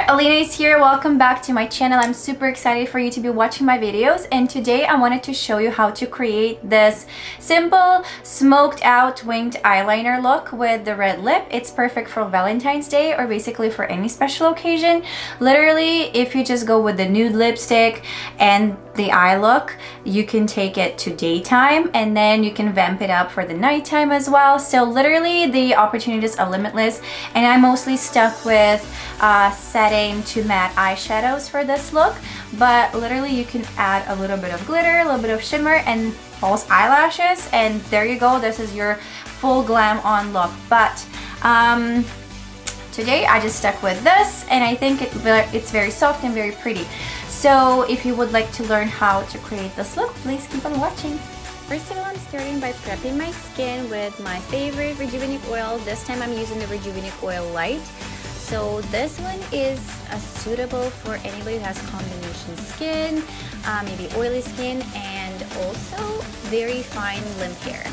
Alina is here. Welcome back to my channel. I'm super excited for you to be watching my videos, and today I wanted to show you how to create this simple smoked out winged eyeliner look with the red lip. It's perfect for Valentine's Day or basically for any special occasion. Literally, if you just go with the nude lipstick and the eye look, you can take it to daytime and then you can vamp it up for the nighttime as well. So literally the opportunities are limitless, and I mostly stuck with setting to matte eyeshadows for this look, but literally you can add a little bit of glitter, a little bit of shimmer, and false eyelashes, and there you go. This is your full glam on look. But today I just stuck with this, and I think it's very soft and very pretty. So if you would like to learn how to create this look, please keep on watching. First of all, I'm starting by prepping my skin with my favorite Rejuveniqe oil. This time I'm using the Rejuveniqe Oil Light. So this one is suitable for anybody who has combination skin, maybe oily skin, and also very fine limp hair.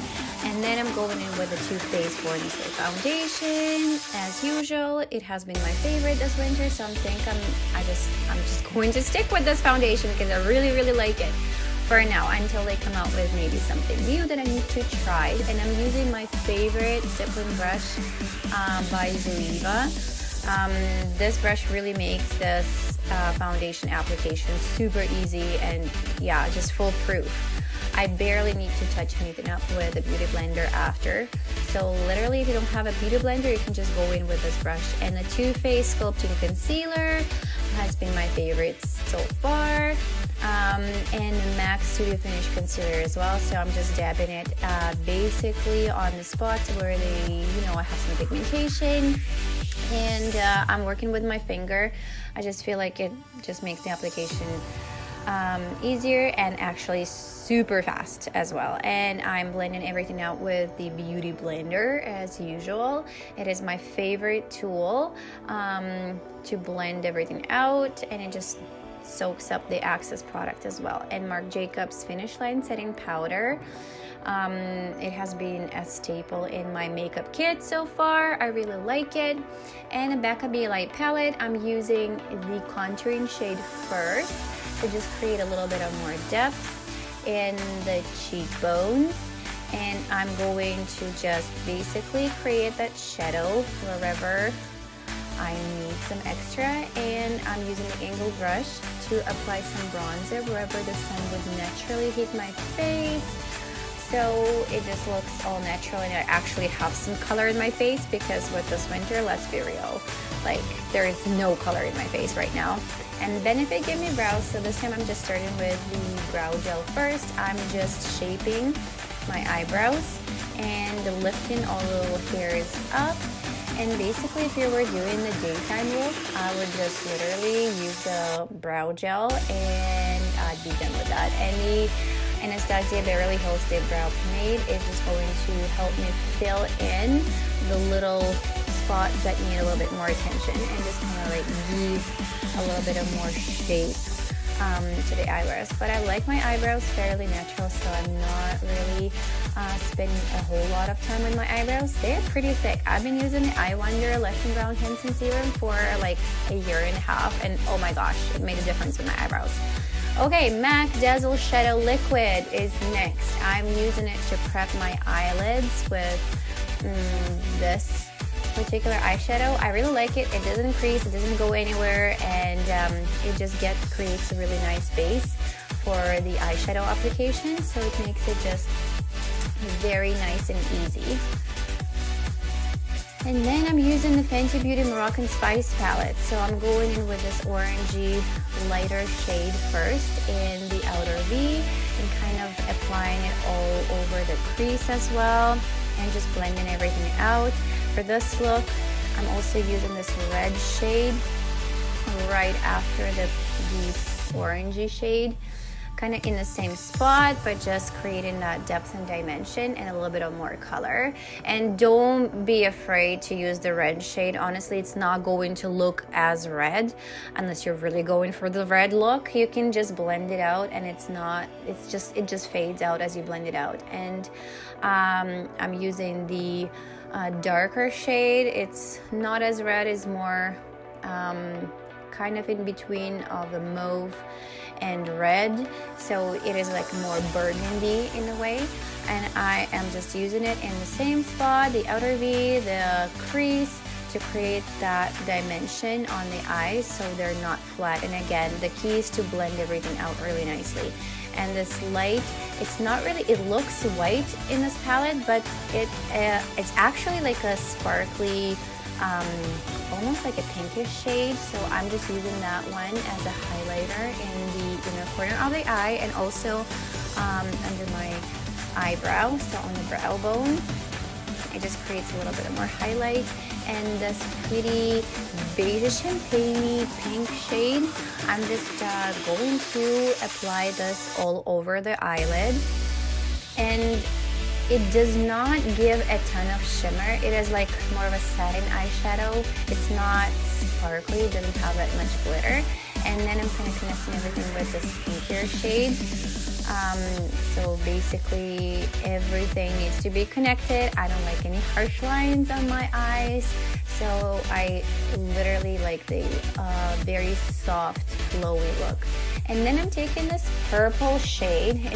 And then I'm going in with the Too Faced Born This Way foundation. As usual, it has been my favorite this winter, so I'm just going to stick with this foundation because I really like it for now until they come out with maybe something new that I need to try. And I'm using my favorite stippling brush by Zoeva. This brush really makes this foundation application super easy and yeah, just foolproof. I barely need to touch anything up with a beauty blender after. So literally, if you don't have a beauty blender, you can just go in with this brush. And the Too Faced Sculpting Concealer has been my favorite so far. And the MAC Studio Finish Concealer as well. So I'm just dabbing it basically on the spots where they, I have some pigmentation. And I'm working with my finger. I just feel like it just makes the application easier and actually super fast as well. And I'm blending everything out with the Beauty Blender as usual. It is my favorite tool to blend everything out, and it just soaks up the Access product as well. And Marc Jacobs Finish Line Setting Powder. It has been a staple in my makeup kit so far. I really like it. And the BECCA Be Light palette, I'm using the contouring shade first to just create a little bit of more depth in the cheekbones. And I'm going to just basically create that shadow wherever I need some extra. And I'm using the angled brush to apply some bronzer wherever the sun would naturally hit my face. So it just looks all natural, and I actually have some color in my face because with this winter, let's be real, like there is no color in my face right now. And Benefit Give Me Brows, so this time I'm just starting with the brow gel first. I'm just shaping my eyebrows and lifting all the little hairs up. And basically, if you were doing the daytime look, I would just literally use the brow gel and I'd be done with that. And the Anastasia Beverly Hills Dipbrow pomade is just going to help me fill in the little spots that need a little bit more attention and just kind of like give a little bit of more shape to the eyebrows. But I like my eyebrows fairly natural, so I'm not really spending a whole lot of time with my eyebrows. They're pretty thick. I've been using the Eye Wonder Lush and Brown Tinting Serum for like a year and a half, and oh my gosh, it made a difference with my eyebrows. Okay, MAC Dazzle Shadow Liquid is next. I'm using it to prep my eyelids with this particular eyeshadow. I really like it. It doesn't crease, it doesn't go anywhere, and it just creates a really nice base for the eyeshadow application. So it makes it just very nice and easy. And then I'm using the Fenty Beauty Moroccan Spice palette. So I'm going in with this orangey lighter shade first in the outer V and kind of applying it all over the crease as well and just blending everything out. For this look, I'm also using this red shade right after the orangey shade, kind of in the same spot, but just creating that depth and dimension and a little bit of more color. And don't be afraid to use the red shade. Honestly, it's not going to look as red unless you're really going for the red look. You can just blend it out, and it just fades out as you blend it out. And I'm using the darker shade. It's not as red, it's more kind of in between of the mauve and red, so it is like more burgundy in a way, and I am just using it in the same spot, the outer V, the crease, to create that dimension on the eyes so they're not flat. And again, the key is to blend everything out really nicely. And this light, it's not really, it looks white in this palette, but it's actually like a sparkly, almost like a pinkish shade. So I'm just using that one as a highlighter in the inner corner of the eye, and also under my eyebrow, so on the brow bone. It just creates a little bit more highlight. And this pretty beige champagne pink shade, I'm just going to apply this all over the eyelid. And it does not give a ton of shimmer. It is like more of a satin eyeshadow. It's not sparkly, it doesn't have that much glitter. And then I'm kind of connecting everything with this pinkier shade. So basically everything needs to be connected. I don't like any harsh lines on my eyes, so I literally like the very soft flowy look. And then I'm taking this purple shade.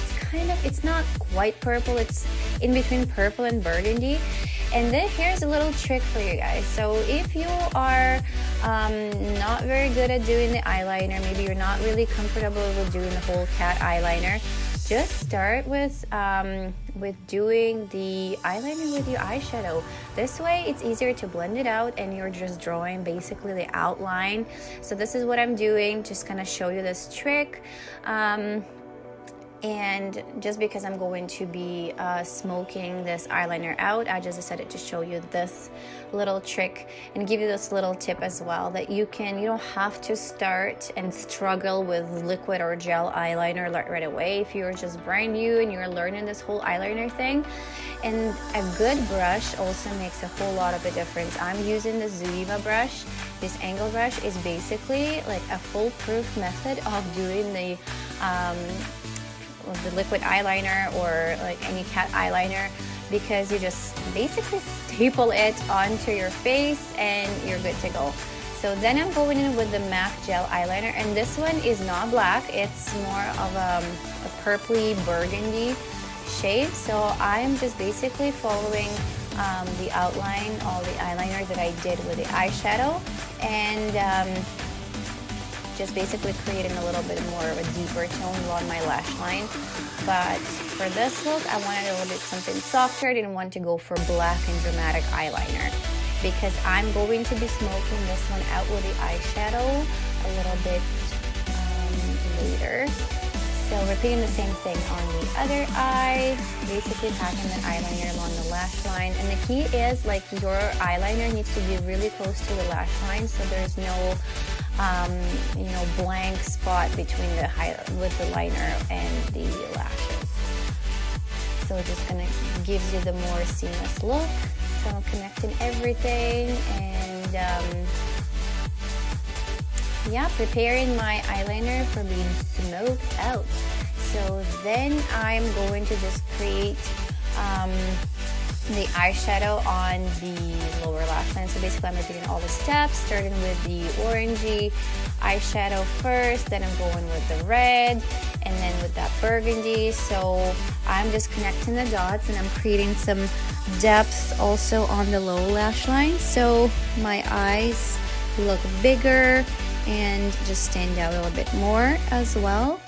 It's not quite purple, it's in between purple and burgundy. And then here's a little trick for you guys. So if you are not very good at doing the eyeliner, maybe you're not really comfortable with doing the whole cat eyeliner, just start with doing the eyeliner with your eyeshadow. This way it's easier to blend it out and you're just drawing basically the outline. So this is what I'm doing, just kind of show you this trick. And just because I'm going to be smoking this eyeliner out, I just decided to show you this little trick and give you this little tip as well, that you don't have to start and struggle with liquid or gel eyeliner right away if you're just brand new and you're learning this whole eyeliner thing. And a good brush also makes a whole lot of a difference. I'm using the Zoeva brush. This angle brush is basically like a foolproof method of doing the liquid eyeliner or like any cat eyeliner, because you just basically staple it onto your face and you're good to go. So then I'm going in with the MAC gel eyeliner, and this one is not black, it's more of a purpley burgundy shade. So I'm just basically following the outline of the eyeliner that I did with the eyeshadow, and just basically creating a little bit more of a deeper tone along my lash line. But for this look, I wanted a little bit something softer. I didn't want to go for black and dramatic eyeliner, because I'm going to be smoking this one out with the eyeshadow a little bit later. So repeating the same thing on the other eye, basically packing the eyeliner along the lash line. And the key is, like, your eyeliner needs to be really close to the lash line, so there's no blank spot between the liner and the lashes. So it just kind of gives you the more seamless look. So I'm connecting everything, and preparing my eyeliner for being smoked out. So then I'm going to just create the eyeshadow on the lower lash line. So basically I'm doing all the steps, starting with the orangey eyeshadow first, then I'm going with the red, and then with that burgundy. So I'm just connecting the dots, and I'm creating some depth also on the low lash line, so my eyes look bigger and just stand out a little bit more as well.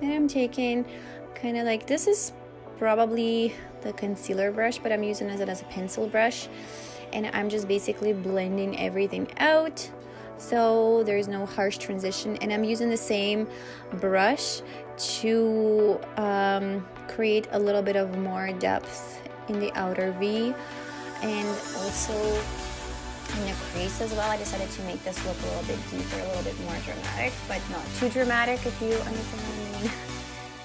Then I'm taking kind of like, this is probably the concealer brush, but I'm using it as a pencil brush, and I'm just basically blending everything out so there's no harsh transition. And I'm using the same brush to create a little bit of more depth in the outer V, and also in the crease as well. I decided to make this look a little bit deeper, a little bit more dramatic, but not too dramatic, if you understand what I mean.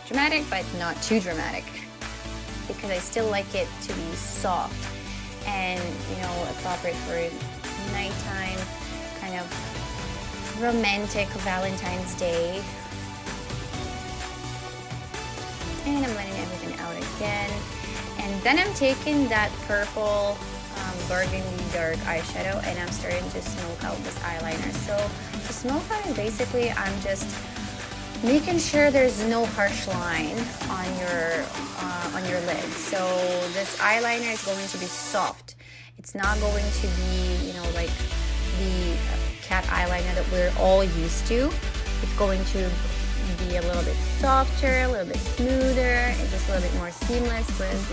Dramatic, but not too dramatic, because I still like it to be soft and, appropriate for nighttime kind of romantic Valentine's Day. And I'm blending everything out again. And then I'm taking that purple burgundy dark eyeshadow and I'm starting to smoke out this eyeliner. So to smoke out is basically I'm just making sure there's no harsh line on your lid. So this eyeliner is going to be soft. It's not going to be, you know, like the cat eyeliner that we're all used to. It's going to be a little bit softer, a little bit smoother, and just a little bit more seamless with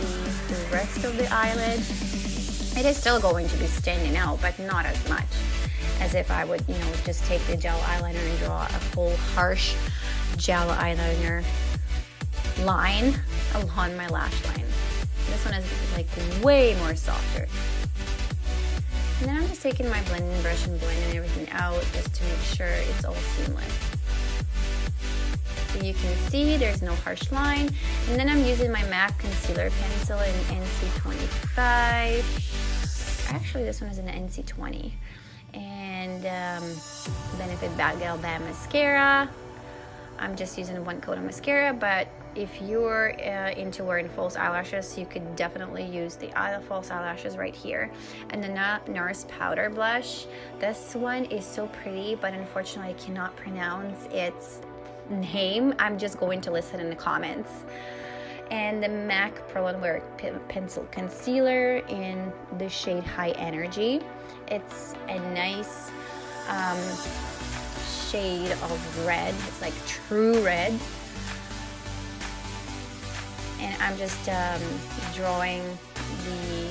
the rest of the eyelid. It is still going to be standing out, but not as much as if I would, you know, just take the gel eyeliner and draw a full harsh gel eyeliner line along my lash line. This one is like way more softer. And then I'm just taking my blending brush and blending everything out just to make sure it's all seamless. So you can see there's no harsh line. And then I'm using my MAC concealer pencil in NC25. Actually, this one is in NC20. And Benefit Bad Gal Bam Mascara. I'm just using one coat of mascara, but if you're into wearing false eyelashes, you could definitely use the false eyelashes right here. And the NARS powder blush. This one is so pretty, but unfortunately I cannot pronounce its name. I'm just going to list it in the comments. And the MAC Pro Longwear Pencil Concealer in the shade High Energy. It's a nice shade of red. It's like true red. And I'm just drawing the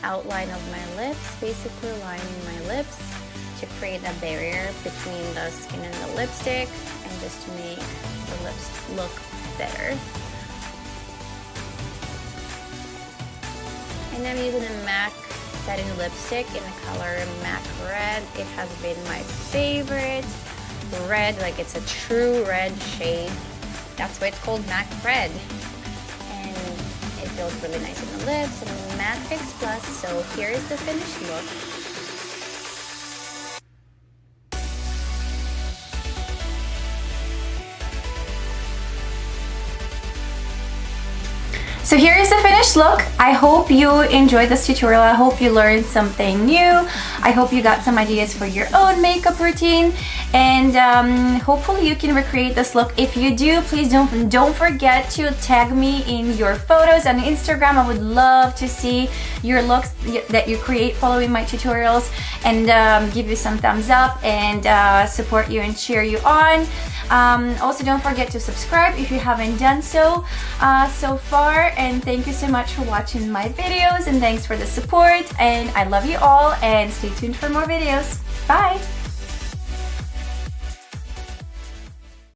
outline of my lips, basically lining my lips to create a barrier between the skin and the lipstick, and just to make the lips look better. And I'm using a MAC setting lipstick in the color MAC Red. It has been my favorite red, like it's a true red shade. That's why it's called MAC Red. And it feels really nice on the lips, and MAC Fix Plus. So here is the finished look. So here is the finished look. I hope you enjoyed this tutorial. I hope you learned something new. I hope you got some ideas for your own makeup routine, and hopefully you can recreate this look. If you do, please don't forget to tag me in your photos on Instagram. I would love to see your looks that you create following my tutorials, and give you some thumbs up and support you and cheer you on. Also, don't forget to subscribe if you haven't done so so far, and thank you so much for watching my videos, and thanks for the support, and I love you all, and stay tuned for more videos. Bye!